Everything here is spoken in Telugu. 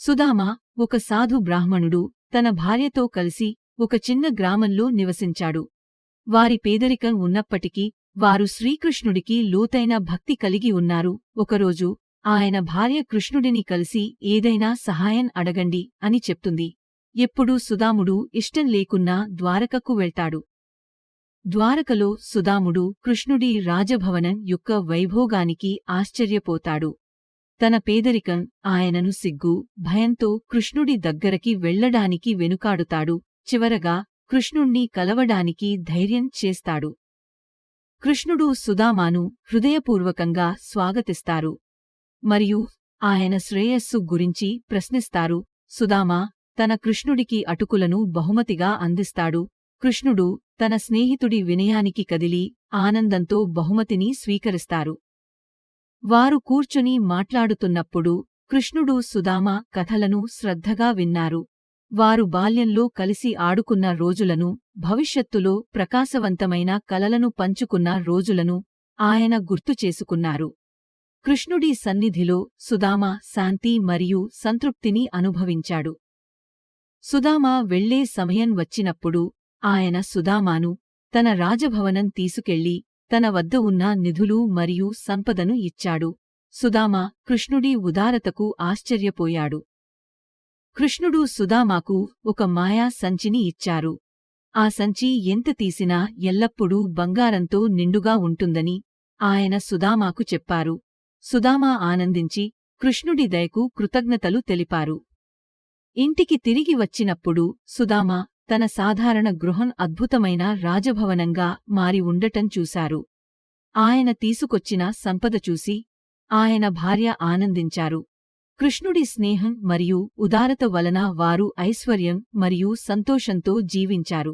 సుదామ ఒక సాధు బ్రాహ్మణుడు తన భార్యతో కలిసి ఒక చిన్న గ్రామంలో నివసించాడు. వారి పేదరికం ఉన్నప్పటికీ వారు శ్రీకృష్ణుడికి లోతైన భక్తి కలిగి ఉన్నారు. ఒకరోజు ఆయన భార్య కృష్ణుడిని కలిసి ఏదైనా సహాయం అడగండి అని చెప్తుంది. ఎప్పుడూ సుదాముడు ఇష్టం లేకున్నా ద్వారకకు వెళ్తాడు. ద్వారకలో సుదాముడు కృష్ణుడి రాజభవనం యొక్క వైభోగానికి ఆశ్చర్యపోతాడు. తన పేదరికం ఆయనను సిగ్గు, భయంతో కృష్ణుడి దగ్గరకి వెళ్లడానికి వెనుకాడుతాడు. చివరగా కృష్ణుణ్ణి కలవడానికి ధైర్యం చేస్తాడు. కృష్ణుడు సుదామాను హృదయపూర్వకంగా స్వాగతిస్తారు మరియు ఆయన శ్రేయస్సు గురించి ప్రశ్నిస్తారు. సుదామా తన కృష్ణుడికి అటుకులను బహుమతిగా అందిస్తాడు. కృష్ణుడు తన స్నేహితుడి వినయానికి కదిలి ఆనందంతో బహుమతిని స్వీకరిస్తారు. వారు కూర్చుని మాట్లాడుతున్నప్పుడు కృష్ణుడు సుదామ కథలను శ్రద్ధగా విన్నారు. వారు బాల్యంలో కలిసి ఆడుకున్న రోజులను, భవిష్యత్తులో ప్రకాశవంతమైన కలలను పంచుకున్న రోజులను ఆయన గుర్తుచేసుకున్నారు. కృష్ణుడి సన్నిధిలో సుదామ శాంతి మరియు సంతృప్తిని అనుభవించాడు. సుదామ వెళ్లే సమయం వచ్చినప్పుడు ఆయన సుదామాను తన రాజభవనం తీసుకెళ్లి తన వద్ద ఉన్న నిధులు మరియు సంపదను ఇచ్చాడు. సుదామ కృష్ణుడి ఉదారతకు ఆశ్చర్యపోయాడు. కృష్ణుడు సుదామాకు ఒక మాయా సంచిని ఇచ్చారు. ఆ సంచి ఎంత తీసినా ఎల్లప్పుడూ బంగారంతో నిండుగా ఉంటుందని ఆయన సుదామాకు చెప్పారు. సుదామ ఆనందించి కృష్ణుడి దయకు కృతజ్ఞతలు తెలిపారు. ఇంటికి తిరిగి వచ్చినప్పుడు సుదామ తన సాధారణ గృహం అద్భుతమైన రాజభవనంగా మారి ఉండటం చూశారు. ఆయన తీసుకొచ్చిన సంపద చూసి ఆయన భార్య ఆనందించారు. కృష్ణుడి స్నేహం మరియు ఉదారత వలన వారు ఐశ్వర్యం మరియు సంతోషంతో జీవించారు.